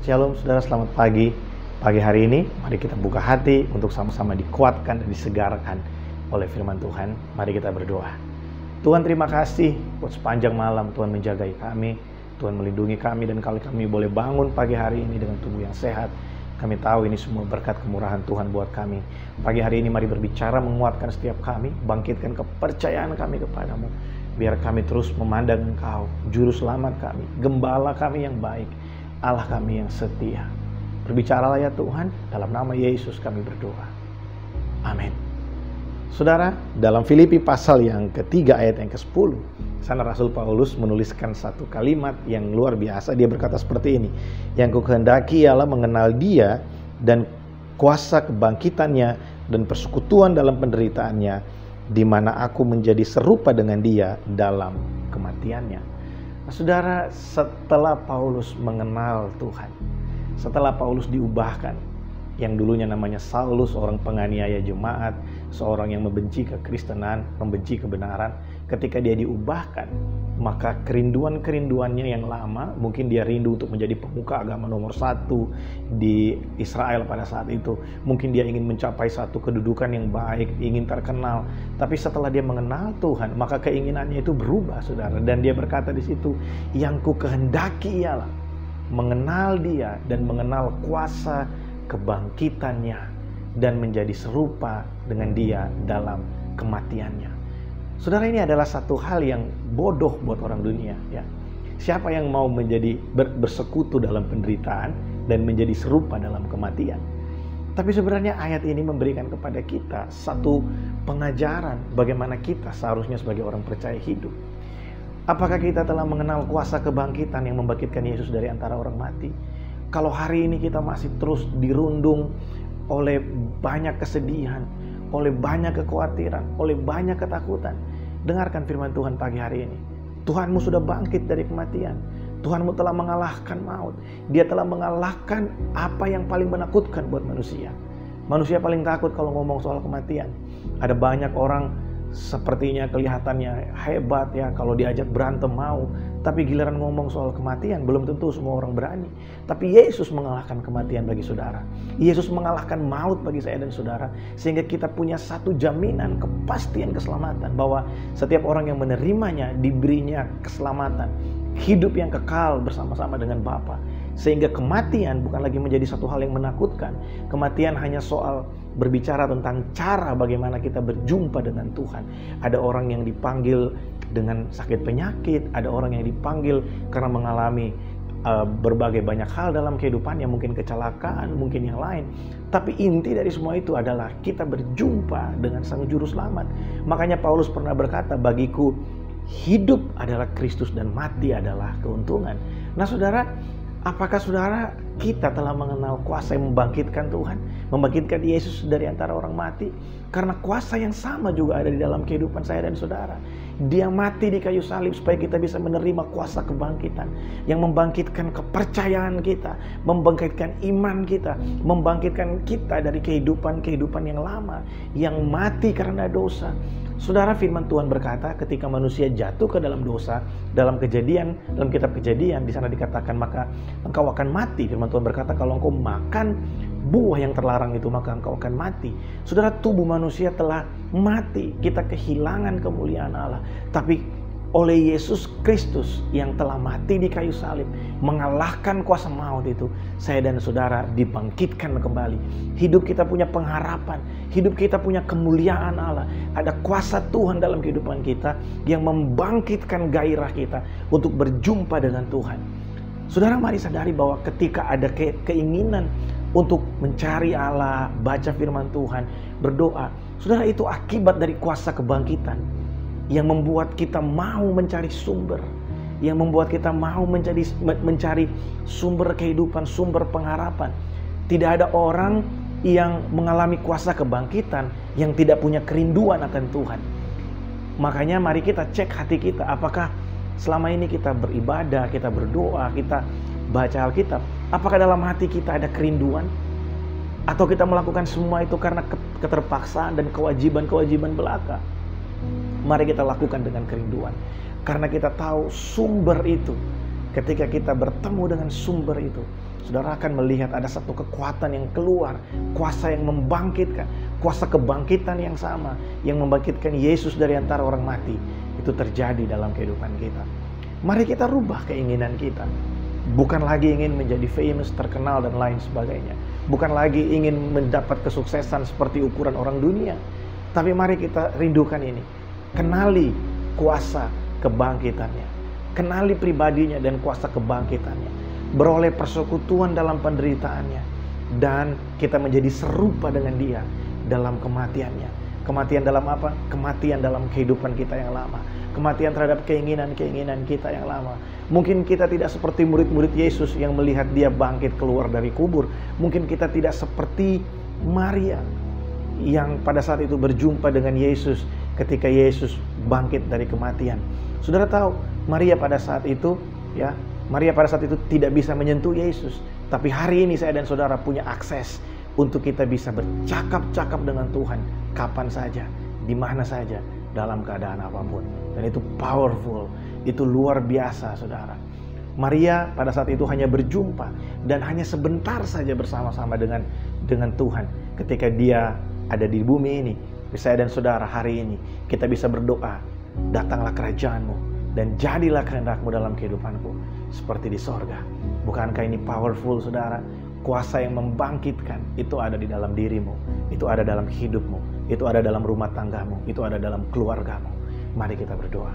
Shalom saudara, selamat pagi. Pagi hari ini, mari kita buka hati untuk sama-sama dikuatkan dan disegarkan oleh firman Tuhan. Mari kita berdoa. Tuhan, terima kasih buat sepanjang malam Tuhan menjagai kami, Tuhan melindungi kami, dan kalau kami boleh bangun pagi hari ini dengan tubuh yang sehat, kami tahu ini semua berkat kemurahan Tuhan buat kami. Pagi hari ini mari berbicara menguatkan setiap kami, bangkitkan kepercayaan kami kepadamu. Biar kami terus memandang Engkau, Juru Selamat kami, Gembala kami yang baik, Allah kami yang setia. Berbicaralah ya Tuhan, dalam nama Yesus kami berdoa. Amin. Saudara, dalam Filipi pasal yang ketiga ayat yang ke-10, sana Rasul Paulus menuliskan satu kalimat yang luar biasa. Dia berkata seperti ini, yang kukehendaki ialah mengenal Dia dan kuasa kebangkitannya dan persekutuan dalam penderitaannya, di mana aku menjadi serupa dengan Dia dalam kematiannya. Nah, saudara, setelah Paulus mengenal Tuhan, setelah Paulus diubahkan, yang dulunya namanya Saulus, seorang penganiaya jemaat, seorang yang membenci kekristenan, membenci kebenaran, ketika dia diubahkan, maka kerinduan-kerinduannya yang lama, mungkin dia rindu untuk menjadi pemuka agama nomor 1 di Israel pada saat itu, mungkin dia ingin mencapai satu kedudukan yang baik, ingin terkenal, tapi setelah dia mengenal Tuhan, maka keinginannya itu berubah, saudara, dan dia berkata di situ, yang kukehendaki ialah mengenal Dia dan mengenal kuasa kebangkitannya dan menjadi serupa dengan Dia dalam kematiannya. Saudara, ini adalah satu hal yang bodoh buat orang dunia, ya. Siapa yang mau menjadi bersekutu dalam penderitaan dan menjadi serupa dalam kematian? Tapi sebenarnya ayat ini memberikan kepada kita satu pengajaran bagaimana kita seharusnya sebagai orang percaya hidup. Apakah kita telah mengenal kuasa kebangkitan yang membangkitkan Yesus dari antara orang mati? Kalau hari ini kita masih terus dirundung oleh banyak kesedihan, oleh banyak kekhawatiran, oleh banyak ketakutan, dengarkan firman Tuhan pagi hari ini. Tuhanmu sudah bangkit dari kematian. Tuhanmu telah mengalahkan maut. Dia telah mengalahkan apa yang paling menakutkan buat manusia. Manusia paling takut kalau ngomong soal kematian. Ada banyak orang sepertinya kelihatannya hebat, ya, kalau diajak berantem mau, tapi giliran ngomong soal kematian belum tentu semua orang berani. Tapi Yesus mengalahkan kematian bagi saudara. Yesus mengalahkan maut bagi saya dan saudara, sehingga kita punya satu jaminan kepastian keselamatan, bahwa setiap orang yang menerimanya diberinya keselamatan, hidup yang kekal bersama-sama dengan Bapa. Sehingga kematian bukan lagi menjadi satu hal yang menakutkan. Kematian hanya soal berbicara tentang cara bagaimana kita berjumpa dengan Tuhan. Ada orang yang dipanggil dengan sakit penyakit, ada orang yang dipanggil karena mengalami berbagai banyak hal dalam kehidupannya, mungkin kecelakaan, mungkin yang lain. Tapi inti dari semua itu adalah kita berjumpa dengan Sang Juru Selamat. Makanya Paulus pernah berkata, bagiku hidup adalah Kristus dan mati adalah keuntungan. Nah saudara, apakah saudara kita telah mengenal kuasa yang membangkitkan Tuhan, membangkitkan Yesus dari antara orang mati? Karena kuasa yang sama juga ada di dalam kehidupan saya dan saudara. Dia mati di kayu salib supaya kita bisa menerima kuasa kebangkitan yang membangkitkan kepercayaan kita, membangkitkan iman kita, membangkitkan kita dari kehidupan yang lama, yang mati karena dosa. Saudara, firman Tuhan berkata ketika manusia jatuh ke dalam dosa, dalam kitab Kejadian, di sana dikatakan maka engkau akan mati. Firman Tuhan berkata kalau engkau makan buah yang terlarang itu maka engkau akan mati. Saudara, tubuh manusia telah mati, kita kehilangan kemuliaan Allah. Tapi oleh Yesus Kristus yang telah mati di kayu salib, mengalahkan kuasa maut itu, saya dan saudara dibangkitkan kembali. Hidup kita punya pengharapan, hidup kita punya kemuliaan Allah. Ada kuasa Tuhan dalam kehidupan kita yang membangkitkan gairah kita untuk berjumpa dengan Tuhan. Saudara, mari sadari bahwa ketika ada keinginan untuk mencari Allah, baca firman Tuhan, berdoa, saudara, itu akibat dari kuasa kebangkitan yang membuat kita mau mencari sumber, yang membuat kita mau mencari sumber kehidupan, sumber pengharapan. Tidak ada orang yang mengalami kuasa kebangkitan yang tidak punya kerinduan akan Tuhan. Makanya mari kita cek hati kita, apakah selama ini kita beribadah, kita berdoa, kita baca Alkitab, apakah dalam hati kita ada kerinduan? Atau kita melakukan semua itu karena keterpaksaan dan kewajiban-kewajiban belaka? Mari kita lakukan dengan kerinduan, karena kita tahu sumber itu. ketika kita bertemu dengan sumber itu, saudara akan melihat ada satu kekuatan yang keluar, kuasa yang membangkitkan, kuasa kebangkitan yang sama, yang membangkitkan Yesus dari antara orang mati. Itu terjadi dalam kehidupan kita. Mari kita rubah keinginan kita. Bukan lagi ingin menjadi famous, terkenal, dan lain sebagainya. Bukan lagi ingin mendapat kesuksesan seperti ukuran orang dunia. Tapi mari kita rindukan ini. Kenali kuasa kebangkitannya. Kenali pribadinya dan kuasa kebangkitannya. Beroleh persekutuan dalam penderitaannya. Dan kita menjadi serupa dengan dia dalam kematiannya. Kematian dalam apa? Kematian dalam kehidupan kita yang lama. Kematian terhadap keinginan-keinginan kita yang lama. Mungkin kita tidak seperti murid-murid Yesus yang melihat dia bangkit keluar dari kubur. Mungkin kita tidak seperti Maria yang pada saat itu berjumpa dengan Yesus ketika Yesus bangkit dari kematian. Saudara tahu, Maria pada saat itu tidak bisa menyentuh Yesus. Tapi hari ini saya dan saudara punya akses untuk kita bisa bercakap-cakap dengan Tuhan kapan saja, di mana saja, dalam keadaan apapun. Dan itu powerful, itu luar biasa, saudara. Maria pada saat itu hanya berjumpa dan hanya sebentar saja bersama-sama dengan Tuhan ketika dia ada di bumi ini. Saya dan saudara hari ini kita bisa berdoa, datanglah kerajaan-Mu dan jadilah kehendak-Mu dalam kehidupanku seperti di sorga. Bukankah ini powerful, saudara? Kuasa yang membangkitkan itu ada di dalam dirimu, itu ada dalam hidupmu, itu ada dalam rumah tanggamu, itu ada dalam keluargamu. Mari kita berdoa.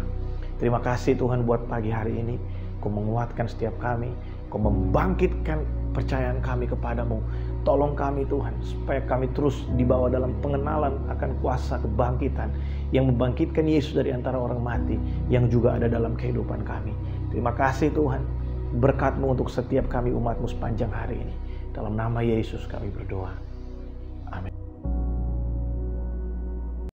Terima kasih Tuhan buat pagi hari ini. Kau menguatkan setiap kami, Kau membangkitkan percayaan kami kepadamu. Tolong kami Tuhan, supaya kami terus dibawa dalam pengenalan akan kuasa kebangkitan yang membangkitkan Yesus dari antara orang mati, yang juga ada dalam kehidupan kami. Terima kasih Tuhan, berkat-Mu untuk setiap kami umat-Mu sepanjang hari ini. Dalam nama Yesus kami berdoa. Amin.